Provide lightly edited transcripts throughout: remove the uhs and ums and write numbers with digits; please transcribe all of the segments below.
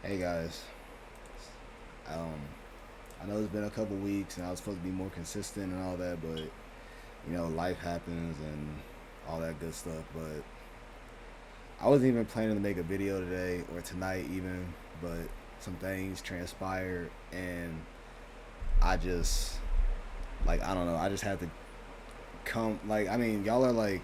Hey guys, um, I know it's been a couple weeks and I was supposed to be more consistent and all that, but life happens and all that good stuff. But I wasn't even planning to make a video today or tonight even, but some things transpired and I just I don't know. I just had to come. Y'all are like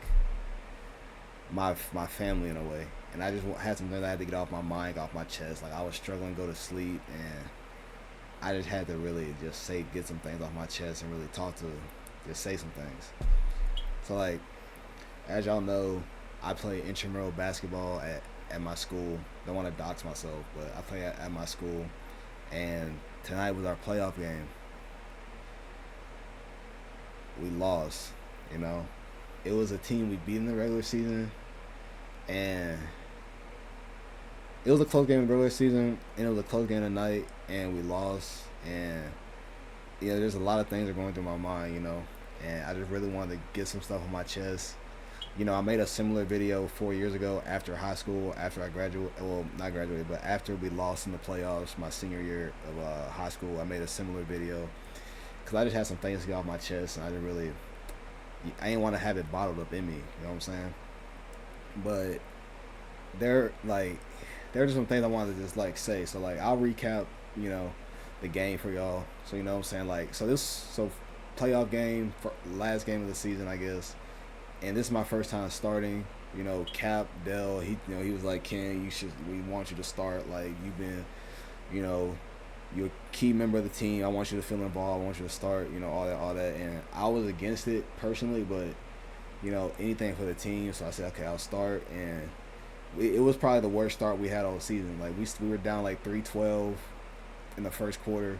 my family in a way, and I just had something that I had to get off my mind, off my chest. Like I was struggling to go to sleep and I just had to really just get some things off my chest and really just say some things. So as y'all know, I play intramural basketball at my school. Don't want to dox myself, but I play at my school. And tonight was our playoff game. We lost. You know, it was a team we beat in the regular season, and it was a close game in the regular season, and it was a close game tonight, and we lost. And there's a lot of things that are going through my mind, and I just really wanted to get some stuff on my chest. I made a similar video 4 years ago after high school, after I graduated, well, not graduated, but after we lost in the playoffs my senior year of high school. I made a similar video because I just had some things to get off my chest, and I didn't want to have it bottled up in me. You know what I'm saying? But there, there are just some things I wanted to just say. So I'll recap, you know, the game for y'all. So you know what I'm saying? So playoff game for last game of the season, I guess. And this is my first time starting. Cap Dell, he was like, Ken, we want you to start. Like you've been, you know, you're a key member of the team. I want you to feel involved. I want you to start. All that. And I was against it personally, but anything for the team. So I said, okay, I'll start. And it was probably the worst start we had all season. Like we were down like 3-12 in the first quarter.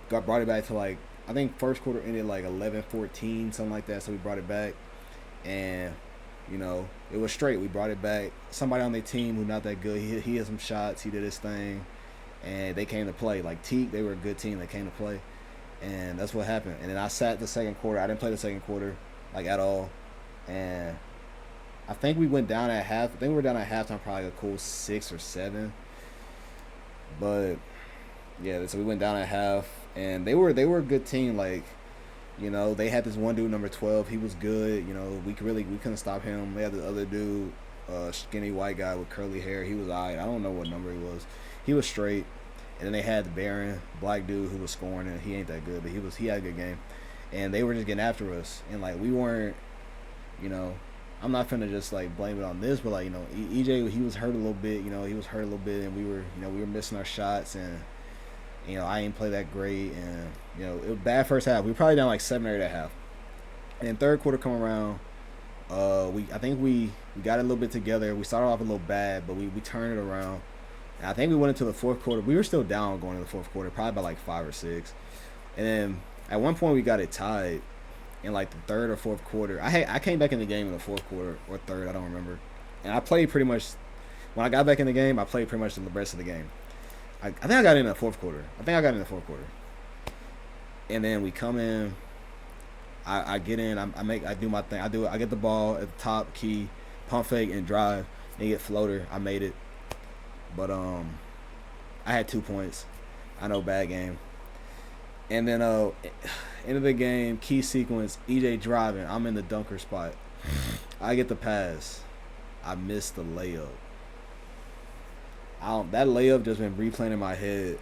Brought it back to I think first quarter ended like 11-14, something like that. So we brought it back, and it was straight. We brought it back. Somebody on their team who not that good, he had some shots. He did his thing, and they came to play. Like Teak, they were a good team. They came to play, and that's what happened. And then I sat the second quarter. I didn't play the second quarter at all, and I think we went down at half. I think we were down at halftime, probably a cool 6 or 7. But yeah, so we went down at half, and they were a good team. They had this one dude, number 12. He was good. We couldn't stop him. They had the other dude, skinny white guy with curly hair. He was alright. I don't know what number he was. He was straight. And then they had the Baron, black dude who was scoring, and he ain't that good, but he had a good game. And they were just getting after us, and we weren't. You know, I'm not finna just blame it on this, but EJ, he was hurt a little bit. He was hurt a little bit, and we were missing our shots, and I didn't play that great, and it was bad first half. We were probably down 7 or 8 at half. And then third quarter come around, I think we got it a little bit together. We started off a little bad, but we turned it around. And I think we went into the fourth quarter. We were still down going into the fourth quarter, probably by 5 or 6. And then at one point we got it tied in the third or fourth quarter. I came back in the game in the fourth quarter or third, I don't remember. And I played pretty much when I got back in the game. I played pretty much the rest of the game. I think I got in the fourth quarter. And then we come in. I get in. I do my thing. I get the ball at the top key, pump fake and drive, and get floater. I made it, but I had 2 points. I know, bad game. And then end of the game, key sequence. EJ driving. I'm in the dunker spot. I get the pass. I missed the layup. That layup just been replaying in my head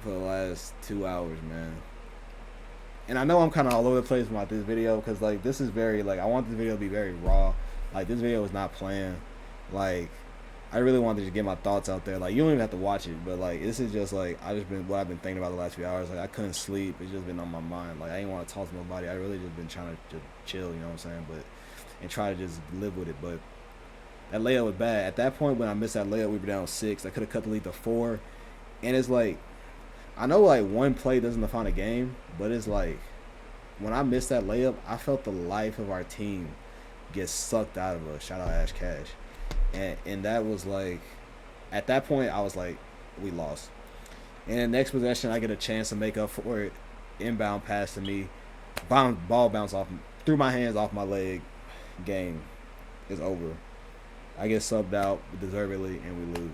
for the last 2 hours, man. And I know I'm kind of all over the place about this video because this is very I want this video to be very raw. This video is not planned. I really wanted to just get my thoughts out there. You don't even have to watch it, but this is just what I've been thinking about the last few hours. I couldn't sleep. It's just been on my mind. I ain't want to talk to nobody. I really just been trying to just chill. You know what I'm saying? And try to just live with it. But that layup was bad. At that point, when I missed that layup, we were down 6. I could have cut the lead to 4. And it's I know one play doesn't define a game, but it's when I missed that layup, I felt the life of our team get sucked out of us. Shout out Ash Cash. And that was at that point, I was we lost. And the next possession, I get a chance to make up for it. Inbound pass to me. Ball bounce off, through my hands, off my leg. Game is over. I get subbed out deservedly, and we lose.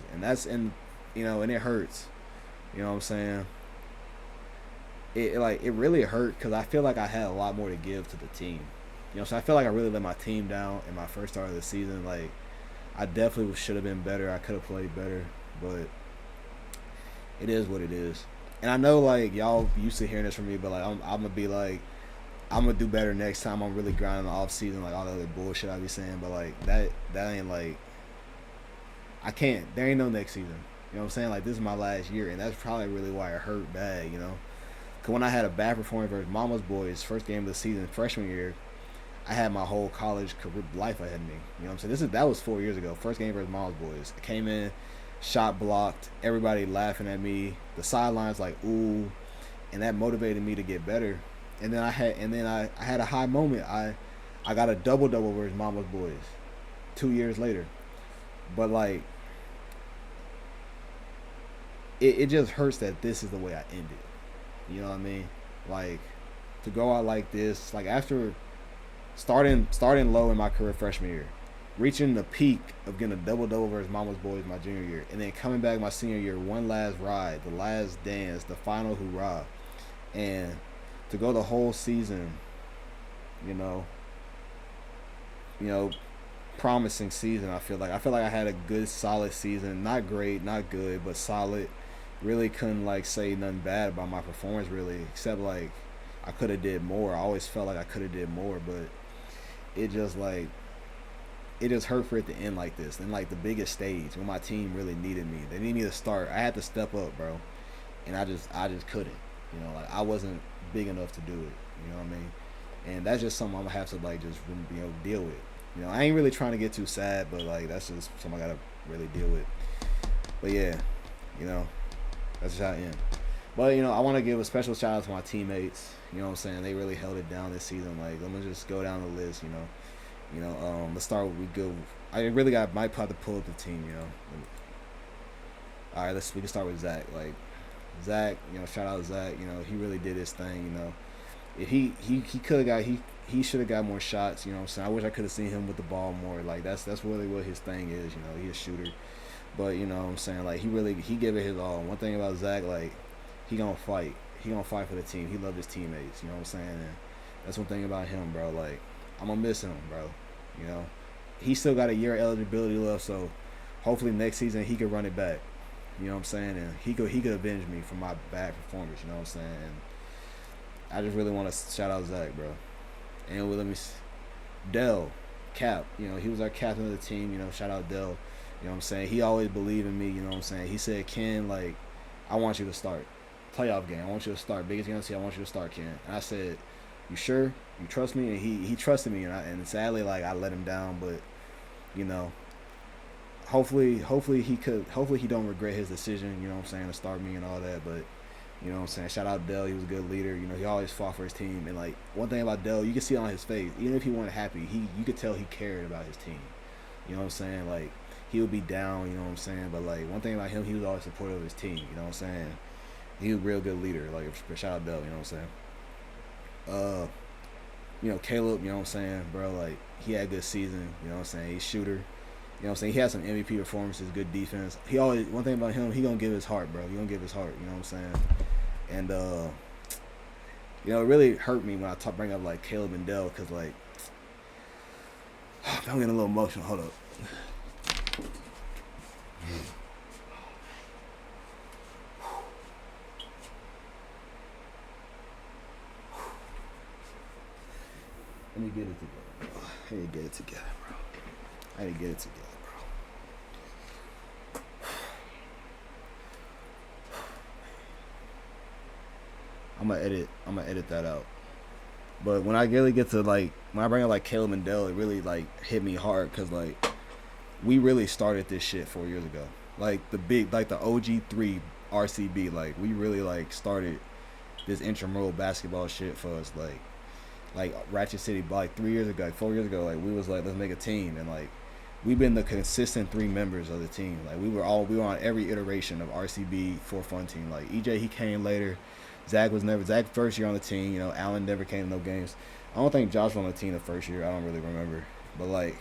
And and it hurts. You know what I'm saying? It really hurt because I feel like I had a lot more to give to the team. So I feel like I really let my team down in my first start of the season. Like I definitely should have been better. I could have played better, but it is what it is. And I know like y'all used to hearing this from me, but like I'm gonna be like I'm gonna do better next time. I'm really grinding the off season, like all the other bullshit I be saying. But like that ain't like I can't. There ain't no next season. You know what I'm saying? Like this is my last year, and that's probably really why it hurt bad. Cause when I had a bad performance versus Mama's Boys first game of the season freshman year, I had my whole college career life ahead of me. You know what I'm saying? That was 4 years ago. First game versus Mama's Boys. I came in, shot blocked, everybody laughing at me. The sidelines like ooh, and that motivated me to get better. And then I had a high moment. I got a double versus Mama's Boys 2 years later. But like it just hurts that this is the way I ended. You know what I mean? Like to go out like this, like after starting low in my career freshman year, reaching the peak of getting a double versus Mama's Boys my junior year, and then coming back my senior year, one last ride, the last dance, the final hurrah, and to go the whole season, you know, you know, promising season. I feel like I had a good solid season, not great, not good, but solid. Really couldn't like say nothing bad about my performance really, except like I could have did more. I always felt like I could have did more, but it just like it just hurt for it to end like this. And like the biggest stage when my team really needed me, they needed me to start. I had to step up, bro, and I just couldn't. Like I wasn't big enough to do it. You know what I mean? And that's just something I'm gonna have to like just deal with. I ain't really trying to get too sad, but like that's just something I gotta really deal with. But yeah, you know. That's just how I am. But, I want to give a special shout out to my teammates. You know what I'm saying? They really held it down this season. Like, I'm going to just go down the list, let's start with we go. I really might have to pull up the team, All right, we can start with Zach. Like, Zach, shout out Zach. He really did his thing, If he could have he should have got more shots, you know what I'm saying? I wish I could have seen him with the ball more. Like, that's really what his thing is, He's a shooter. But you know what I'm saying, like he gave it his all. One thing about Zach, like he gonna fight. He gonna fight for the team. He loved his teammates. You know what I'm saying? And that's one thing about him, bro. Like I'm gonna miss him, bro. He still got a year of eligibility left, so hopefully next season he could run it back. You know what I'm saying? And he could avenge me for my bad performance. You know what I'm saying? And I just really want to shout out Zach, bro. And let me Dell, Cap. He was our captain of the team. Shout out Dell. You know what I'm saying? He always believed in me, you know what I'm saying? He said, Ken, like, I want you to start. Playoff game. I want you to start. Biggest game of the season, I want you to start, Ken. And I said, you sure? You trust me? And he trusted me. And sadly, like, I let him down. But, hopefully he don't regret his decision, you know what I'm saying, to start me and all that. But, you know what I'm saying? Shout out Dell. He was a good leader. He always fought for his team. And, like, one thing about Dell, you can see it on his face. Even if he wasn't happy, you could tell he cared about his team. You know what I'm saying? Like, he would be down, you know what I'm saying? But, like, one thing about him, he was always supportive of his team, you know what I'm saying? He was a real good leader. Like, shout out Dell, you know what I'm saying? Caleb, you know what I'm saying, bro? Like, he had a good season, you know what I'm saying? He's a shooter. You know what I'm saying? He had some MVP performances, good defense. One thing about him, he gonna give his heart, bro. He gonna give his heart, you know what I'm saying? And, it really hurt me when I bring up, like, Caleb and Dell, because, like, I'm getting a little emotional. Hold up. Let me get it together, bro. I need to get it together, bro. I'm gonna edit that out. But when I really get to when I bring up like Caleb and Dell, it really like hit me hard because like we really started this shit 4 years ago. Like the OG3 RCB, like we really like started this intramural basketball shit for us. Like Ratchet City, like 3 years ago, like 4 years ago, like we was like let's make a team, and like we've been the consistent 3 members of the team. Like we were on every iteration of RCB for fun team. Like EJ, he came later. Zach first year on the team. Allen never came to no games. I don't think Josh was on the team the first year. I don't really remember. But like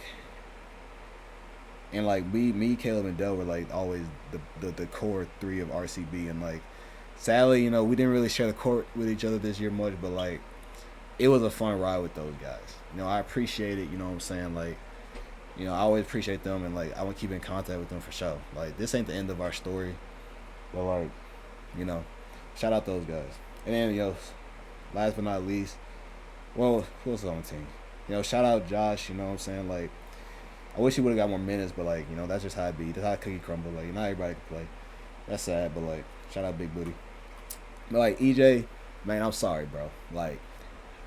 And like me, Caleb, and Dell were like always the core three of RCB, and like sadly, we didn't really share the court with each other this year much, but like it was a fun ride with those guys. I appreciate it. You know what I'm saying? Like, I always appreciate them, and like I want to keep in contact with them for sure. Like this ain't the end of our story, but like, you know, shout out those guys. And then last but not least, well, who else is on the team? Shout out Josh. You know what I'm saying? Like, I wish he would have got more minutes, but like, that's just how it be. That's how cookie crumble. Like, not everybody can play. That's sad, but like, shout out Big Booty. But like EJ, man, I'm sorry, bro. Like,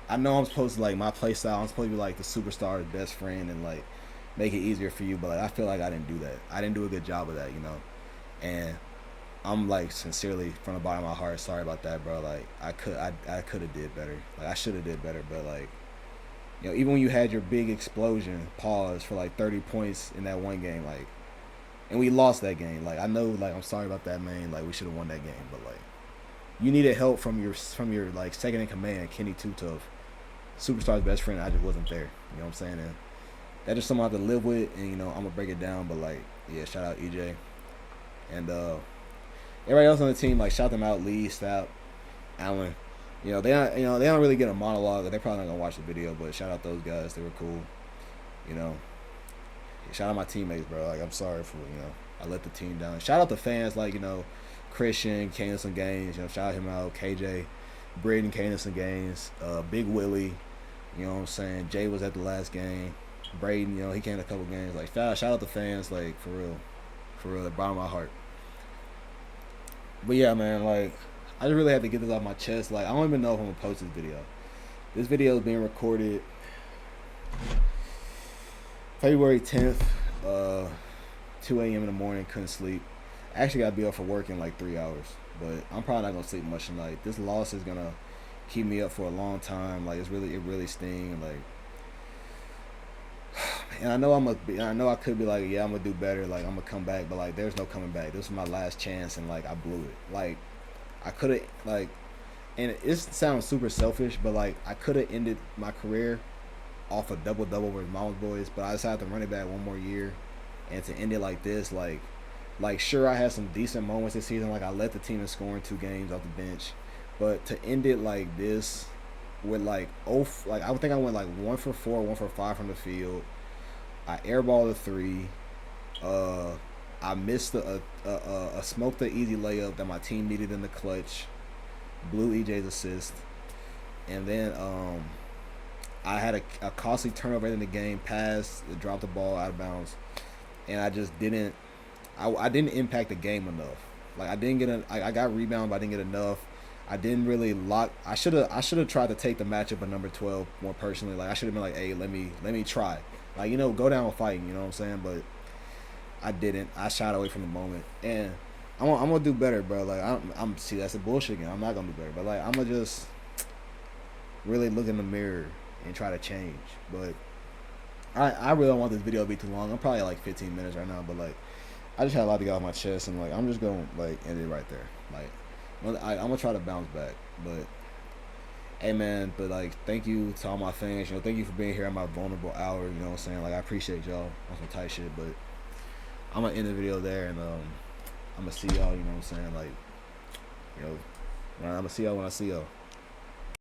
I know I'm supposed to like my play style. I'm supposed to be like the superstar's best friend and like make it easier for you, but like I feel like I didn't do that. I didn't do a good job of that, And I'm like sincerely from the bottom of my heart sorry about that, bro. Like I could have did better. Like I should have did better, but like even when you had your big explosion pause for like 30 points in that one game, like, and we lost that game. Like I know, like I'm sorry about that, man. Like we should have won that game, but like you needed help from your like second in command, Kenny Tutov, superstar's best friend. I just wasn't there. You know what I'm saying? And that's just something I have to live with, and I'm gonna break it down. But like, yeah, shout out EJ and everybody else on the team. Like, shout them out, Lee, Stout, Allen. They don't really get a monologue. They're probably not gonna watch the video, but shout out those guys. They were cool. Shout out my teammates, bro. Like I'm sorry for I let the team down. Shout out the fans, like Christian, Candace and Gaines. Shout him out. KJ, Braden, Candace and Gaines, Big Willie. You know what I'm saying? Jay was at the last game. Braden, he came to a couple games. Like shout out the fans, like for real, the bottom of my heart. But yeah, man, like I just really had to get this off my chest. Like I don't even know if I'm gonna post this video. This video is being recorded February 10th, 2 a.m. in the morning. Couldn't sleep. I actually got to be up for work in like 3 hours, but I'm probably not gonna sleep much tonight. This loss is gonna keep me up for a long time. Like it really stings. Like, and I know I could be like, yeah, I'm gonna do better. Like I'm gonna come back, but like there's no coming back. This was my last chance, and like I blew it. Like I could have like, and it sounds super selfish, but like I could have ended my career off a double with Mama's Boys, but I decided to run it back one more year, and to end it like this, like sure I had some decent moments this season. Like I led the team in scoring 2 games off the bench, but to end it like this with like I would think I went like 1 for 4, 1 for 5 from the field. I airballed a 3. I missed a smoked the easy layup that my team needed in the clutch. Blew EJ's assist, and then I had a costly turnover in the game. Pass, dropped the ball out of bounds, and I just didn't. I didn't impact the game enough. Like I didn't get I got rebound, but I didn't get enough. I didn't really lock. I should have tried to take the matchup of number 12 more personally. Like I should have been like, hey, let me try. Like go down fighting. You know what I'm saying? But I didn't. I shied away from the moment, and I'm gonna do better, bro. Like I'm see that's a bullshit again. I'm not gonna do better, but like I'm gonna just really look in the mirror and try to change. But I really don't want this video to be too long. I'm probably like 15 minutes right now, but like I just had a lot to get off my chest, and like I'm just gonna like end it right there. Like I'm gonna try to bounce back, but hey man, but like thank you to all my fans. Thank you for being here at my vulnerable hour. You know what I'm saying? Like I appreciate y'all on some tight shit, but I'm gonna end the video there, and I'm gonna see y'all. You know what I'm saying? Like I'm gonna see y'all when I see y'all.